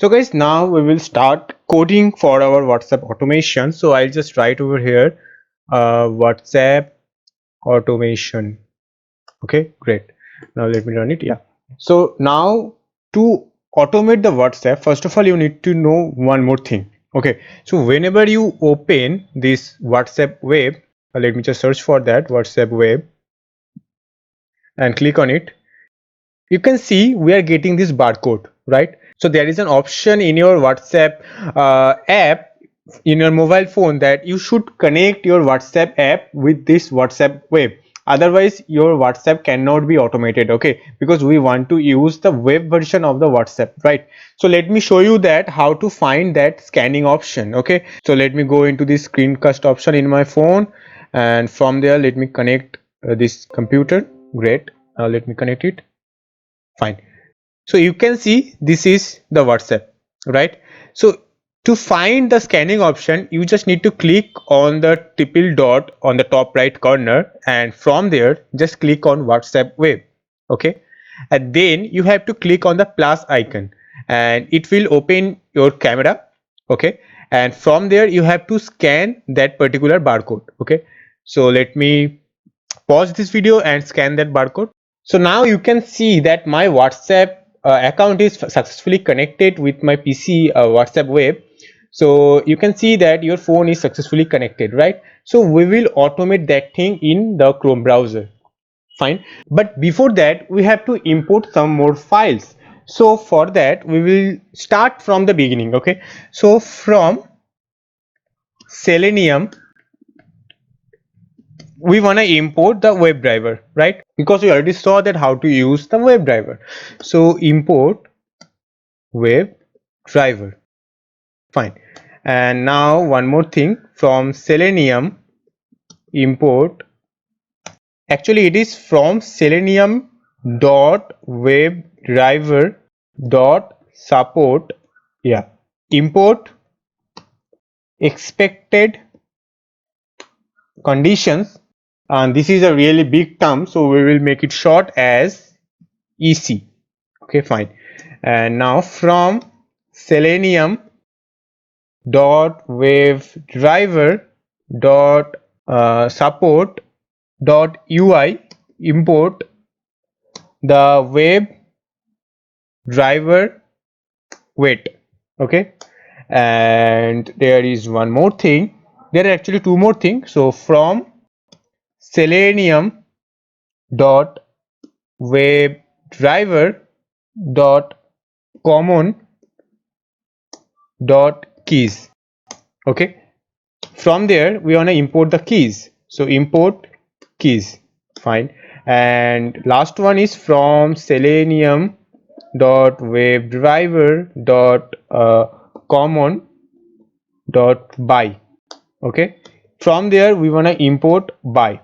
So guys, now we will start coding for our WhatsApp automation. So I'll just write over here WhatsApp automation. Okay, great. Now let me run it. Yeah. So now to automate the WhatsApp, first of all, you need to know one more thing. Okay. So whenever you open this WhatsApp web, let me just search for that WhatsApp web and click on it. You can see we are getting this barcode, right? So there is an option in your WhatsApp app in your mobile phone that you should connect your WhatsApp app with this WhatsApp web, otherwise your WhatsApp cannot be automated. Okay, because we want to use the web version of the WhatsApp, right? So let me show you that how to find that scanning option. Okay, so let me go into this screencast option in my phone, and from there let me connect this computer. Great. Now let me connect it. Fine. So you can see this is the WhatsApp, right? So to find the scanning option, you just need to click on the triple dot on the top right corner, and from there just click on WhatsApp web. Okay, and then you have to click on the plus icon and it will open your camera. Okay, and from there you have to scan that particular barcode. Okay, so let me pause this video and scan that barcode. So now you can see that my WhatsApp account is successfully connected with my PC WhatsApp web. So you can see that your phone is successfully connected, right? So we will automate that thing in the Chrome browser. Fine. But before that, we have to import some more files. So for that, we will start from the beginning. Okay. So from Selenium, we want to import the WebDriver, right? Because we already saw that how to use the WebDriver. So import WebDriver. Fine. And now one more thing, from Selenium import, actually it is from Selenium dot WebDriver dot support. Yeah, import expected conditions, and this is a really big term, so we will make it short as EC. Okay, fine. And now from Selenium dot WebDriver dot support dot UI, import the web driver wait. Okay, and there is one more thing, there are actually two more things. So from Selenium dot WebDriver dot common dot keys. Okay, from there we want to import the keys, so import keys. Fine. And last one is from Selenium dot WebDriver dot common dot by. Okay, from there we want to import by.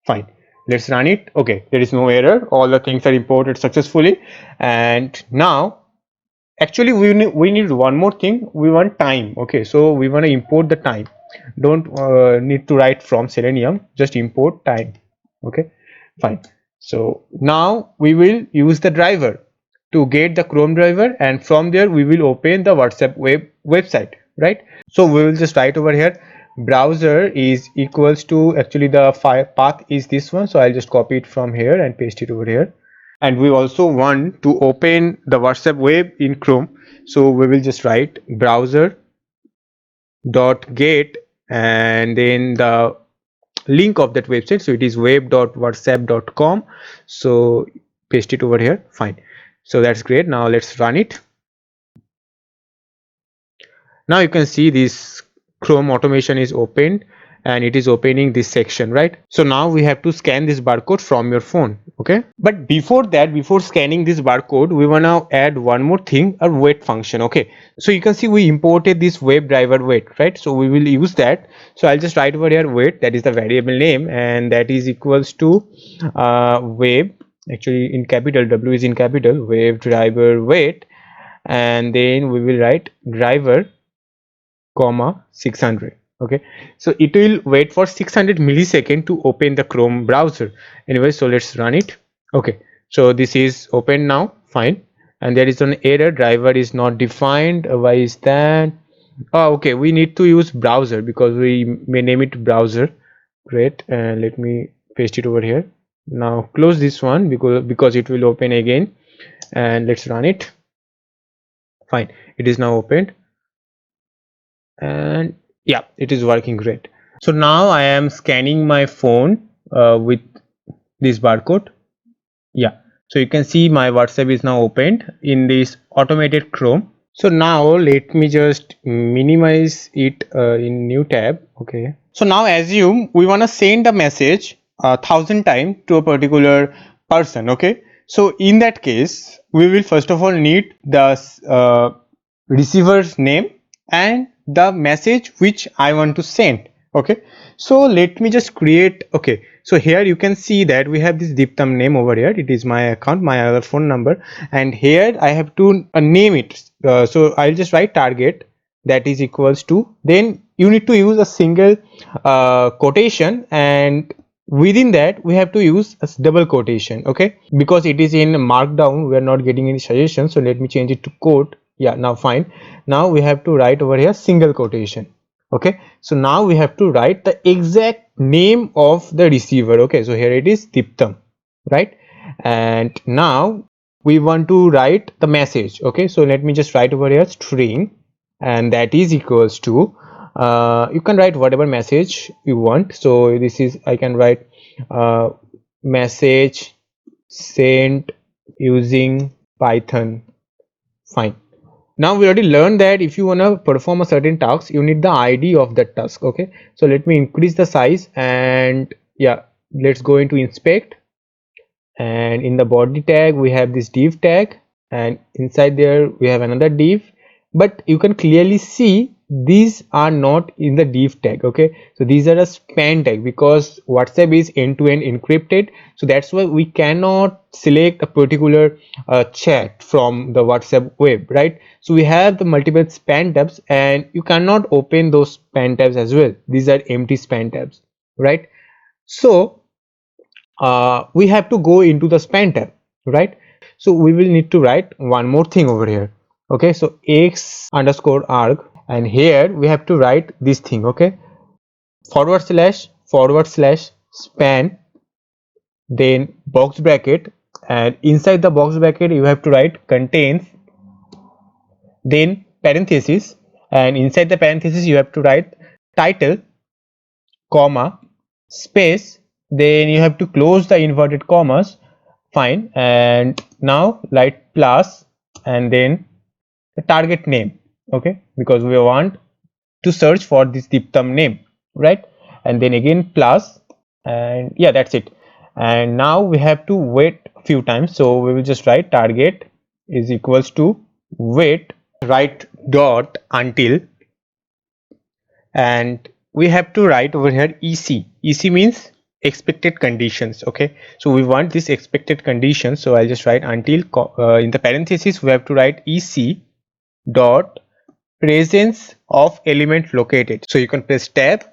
Fine, let's run it. Okay, there is no error, all the things are imported successfully. And now actually we need one more thing, we want time. Okay, so we want to import the time, don't need to write from Selenium, just import time. Okay, fine. So now we will use the driver to get the Chrome driver, and from there we will open the WhatsApp website, right? So we will just write over here browser is equals to, actually the file path is this one, so I'll just copy it from here and paste it over here. And we also want to open the WhatsApp web in Chrome, so we will just write browser dot get and then the link of that website, so it is web.whatsapp.com. so paste it over here. Fine, so that's great. Now let's run it. Now you can see this Chrome automation is opened and it is opening this section, right? So now we have to scan this barcode from your phone. Okay, but before that, before scanning this barcode, we want to add one more thing, a wait function. Okay, so you can see we imported this WebDriver wait, right? So we will use that. So I'll just write over here wait, that is the variable name, and that is equals to web, actually in capital, W is in capital, WebDriver wait, and then we will write driver comma 600. Okay, so it will wait for 600 millisecond to open the Chrome browser. Anyway, so let's run it. Okay, so this is open now. Fine. and there is an error, driver is not defined. Why is that? Oh, okay, we need to use browser because we may name it browser. Great, and let me paste it over here. Now close this one because it will open again, and let's run it. Fine, it is now opened, and yeah, it is working great. So now I am scanning my phone with this barcode. Yeah, so you can see my WhatsApp is now opened in this automated Chrome. So now let me just minimize it in new tab. Okay, so now assume we want to send a message 1,000 times to a particular person. Okay, so in that case we will first of all need the receiver's name and the message which I want to send. Okay, so let me just create. Okay, so here you can see that we have this DIptam name over here. It is my account, my other phone number, and here I have to name it. So I'll just write target, that is equals to, then you need to use a single quotation, and within that we have to use a double quotation. Okay, because it is in markdown we are not getting any suggestions, so let me change it to quote. Yeah, now fine. Now we have to write over here single quotation. Okay, so now we have to write the exact name of the receiver. Okay, so here it is DIptam, right? And now we want to write the message. Okay, so let me just write over here string, and that is equals to you can write whatever message you want. So this is, I can write message sent using Python. Fine. Now we already learned that if you want to perform a certain task, you need the ID of that task. Okay, so let me increase the size, and yeah, let's go into inspect, and in the body tag we have this div tag, and inside there we have another div, but you can clearly see these are not in the div tag. Okay, so these are a span tag because WhatsApp is end-to-end encrypted, so that's why we cannot select a particular chat from the WhatsApp web, right? So we have the multiple span tabs, and you cannot open those span tabs as well. These are empty span tabs, right? So we have to go into the span tab, right? So we will need to write one more thing over here. Okay, so x underscore arg, and here we have to write this thing. Okay, forward slash span, then box bracket, and inside the box bracket you have to write contains, then parenthesis, and inside the parenthesis you have to write title, comma, space, then you have to close the inverted commas. Fine, and now write plus, and then the target name. Okay, because we want to search for this DIptam name, right? And then again plus, and yeah, that's it. And now we have to wait a few times, so we will just write target is equals to wait, write dot until, and we have to write over here ec means expected conditions. Okay, so we want this expected condition, so I'll just write until in the parenthesis we have to write ec dot presence of element located. So you can press tab,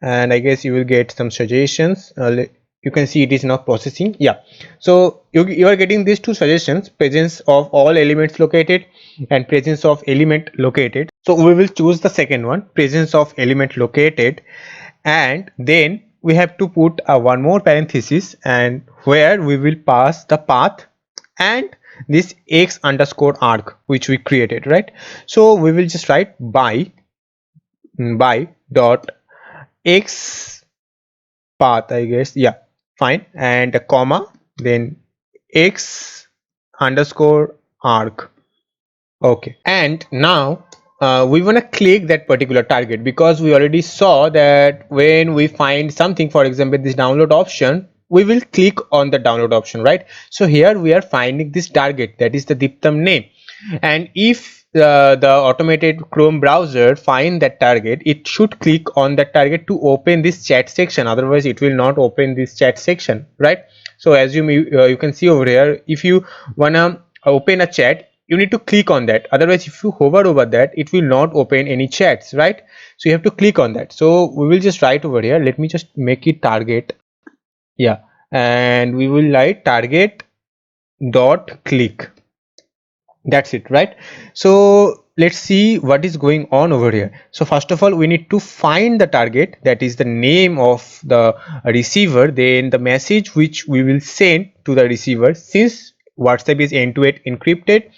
and I guess you will get some suggestions. You can see it is now processing. Yeah, so you are getting these two suggestions: presence of all elements located and presence of element located. So we will choose the second one, presence of element located, and then we have to put one more parenthesis, and where we will pass the path and this x underscore arg which we created, right? So we will just write by dot x path, I guess. Yeah, fine, and a comma, then x underscore arg. Okay, and now we want to click that particular target, because we already saw that when we find something, for example this download option, we will click on the download option, right? So here we are finding this target, that is the DIptam name, and if the automated Chrome browser find that target, it should click on that target to open this chat section, otherwise it will not open this chat section, right? So as you can see over here, if you wanna open a chat, you need to click on that, otherwise if you hover over that, it will not open any chats, right? So you have to click on that. So we will just write over here, let me just make it target. Yeah, and we will write target dot click. That's it, right? So let's see what is going on over here. So first of all, we need to find the target, that is the name of the receiver, then the message which we will send to the receiver. Since WhatsApp is end-to-end encrypted,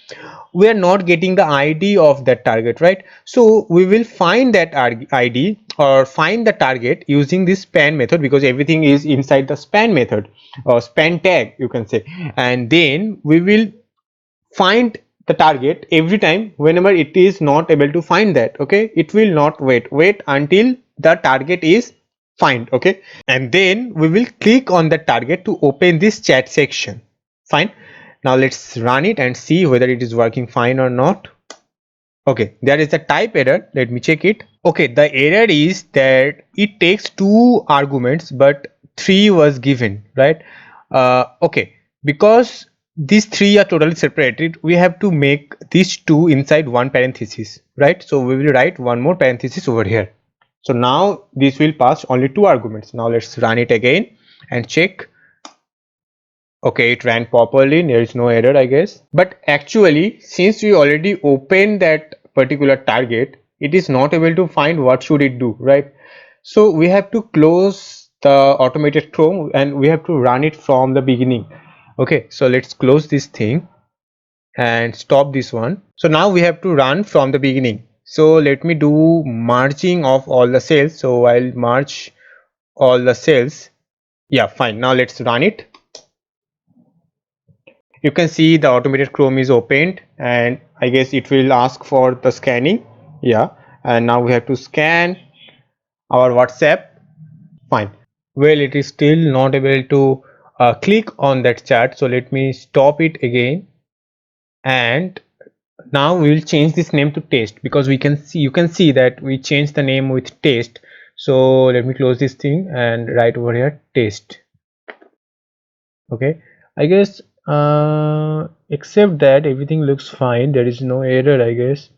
we are not getting the ID of that target, right? So we will find that ID or find the target using this span method, because everything is inside the span method or span tag, you can say. And then we will find the target every time whenever it is not able to find that. Okay, it will not wait until the target is find. Okay, and then we will click on the target to open this chat section. Fine, now let's run it and see whether it is working fine or not. Okay, there is a type error. Let me check it. Okay, the error is that it takes two arguments but three was given, right? Okay, because these three are totally separated, we have to make these two inside one parenthesis, right? So we will write one more parenthesis over here. So now this will pass only two arguments. Now let's run it again and check. Okay, it ran properly, there is no error, I guess. But actually, since we already opened that particular target, it is not able to find what should it do, right? So we have to close the automated Chrome and we have to run it from the beginning. Okay, so let's close this thing and stop this one. So now we have to run from the beginning. So let me do merging of all the cells. So I'll merge all the cells. Yeah, fine. Now let's run it. You can see the automated Chrome is opened and I guess it will ask for the scanning. Yeah, and now we have to scan our WhatsApp. Fine. Well, it is still not able to click on that chat, so let me stop it again. And now we will change this name to test, because we can see, you can see that we changed the name with test. So let me close this thing and write over here test. Okay, I guess except that everything looks fine, there is no error, I guess.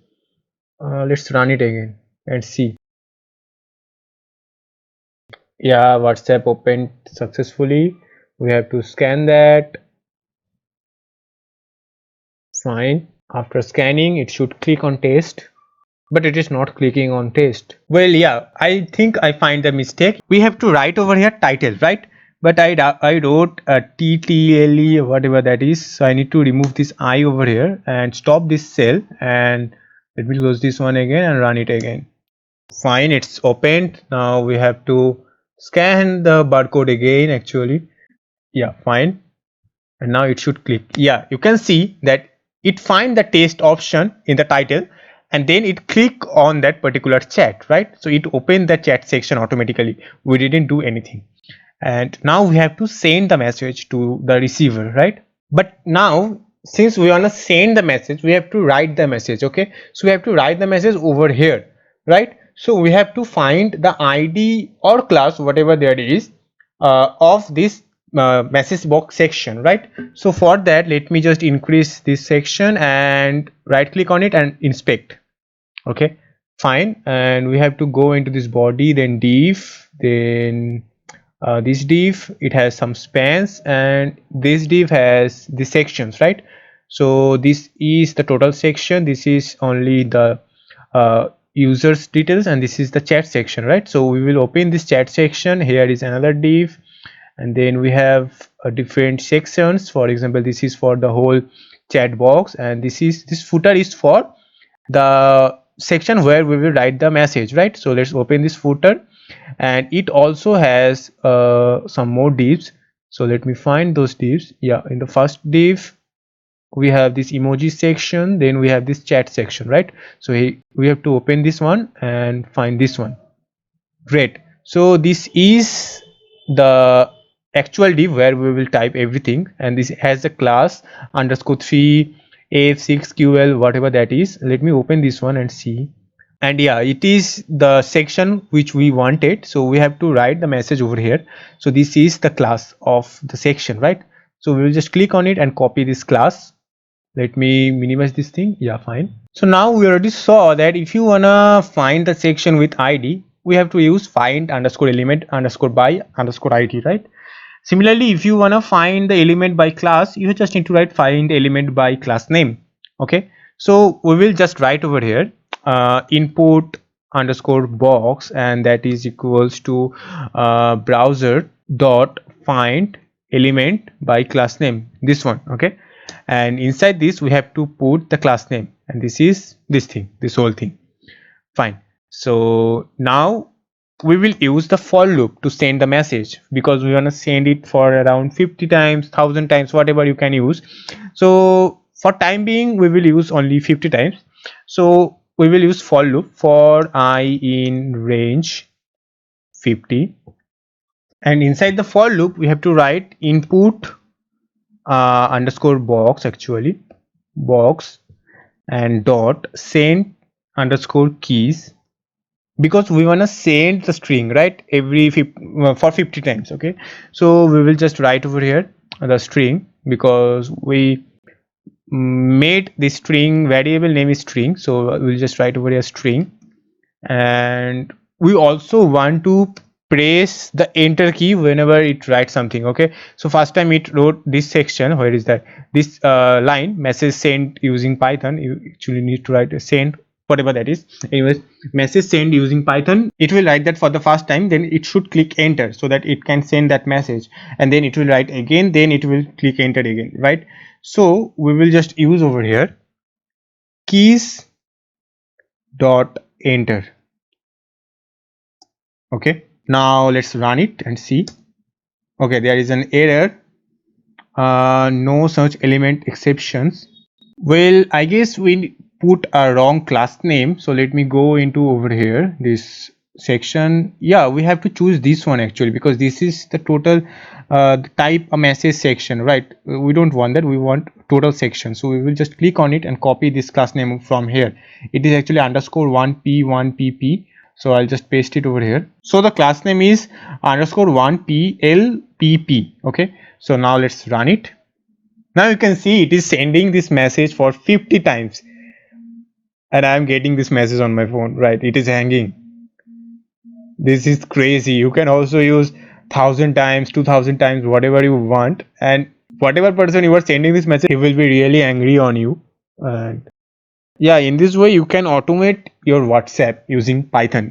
Let's run it again and see. Yeah, WhatsApp opened successfully. We have to scan that. Fine. After scanning, it should click on test, but it is not clicking on test. Well, yeah, I think I find the mistake. We have to write over here title, right? But I wrote TTLE, whatever that is. So I need to remove this I over here and stop this cell, and let me close this one again and run it again. Fine, it's opened. Now we have to scan the barcode again, actually. Yeah, fine. And now it should click. Yeah, you can see that it find the test option in the title and then it click on that particular chat, right? So it opened the chat section automatically. We didn't do anything. And now we have to send the message to the receiver, right? But now since we want to send the message, we have to write the message. Okay, so we have to write the message over here, right? So we have to find the ID or class, whatever there is, of this message box section, right? So for that, let me just increase this section and right click on it and inspect. Okay, fine. And we have to go into this body, then div, then this div, it has some spans, and this div has the sections, right? So this is the total section, this is only the users details, and this is the chat section, right? So we will open this chat section. Here is another div, and then we have different sections. For example, this is for the whole chat box, and this footer is for the section where we will write the message, right? So let's open this footer, and it also has some more divs. So let me find those divs. Yeah, in the first div we have this emoji section, then we have this chat section, right? So we have to open this one and find this one. Great. So this is the actual div where we will type everything, and this has a class underscore 3 f6ql, whatever that is. Let me open this one and see. And yeah, it is the section which we wanted, so we have to write the message over here. So this is the class of the section, right? So we will just click on it and copy this class. Let me minimize this thing. Yeah, fine. So now we already saw that if you wanna find the section with ID, we have to use find underscore element underscore by underscore ID, right? Similarly, if you wanna find the element by class, you just need to write find element by class name. Okay, so we will just write over here input underscore box, and that is equals to browser dot find element by class name, this one. Okay, and inside this we have to put the class name, and this is this thing, this whole thing. Fine. So now we will use the for loop to send the message, because we want to send it for around 50 times, 1000 times, whatever you can use. So for time being we will use only 50 times. So we will use for loop for I in range 50, and inside the for loop we have to write input underscore box, actually box, and dot send underscore keys, because we want to send the string, right, every for 50 times. Okay, so we will just write over here the string, because we made the string variable name is string, so we'll just write over here string. And we also want to press the enter key whenever it writes something. Okay, so first time it wrote this section, where is that, this line message sent using Python, you actually need to write a send, whatever that is. Anyways, message send using Python, it will write that for the first time, then it should click enter so that it can send that message, and then it will write again, then it will click enter again, right? So we will just use over here keys dot enter. Okay, now let's run it and see. Okay, there is an error, no such element exceptions. Well, I guess we put a wrong class name, so let me go into over here this section. Yeah, we have to choose this one actually, because this is the total type a message section, right? We don't want that, we want total section. So we will just click on it and copy this class name from here. It is actually underscore 1p1pp, so I'll just paste it over here. So the class name is underscore 1plpp. Okay, so now let's run it. Now you can see it is sending this message for 50 times, and I am getting this message on my phone, right? It is hanging. This is crazy. You can also use 1000 times, 2000 times, whatever you want, and whatever person you are sending this message, he will be really angry on you. And yeah, in this way you can automate your WhatsApp using Python.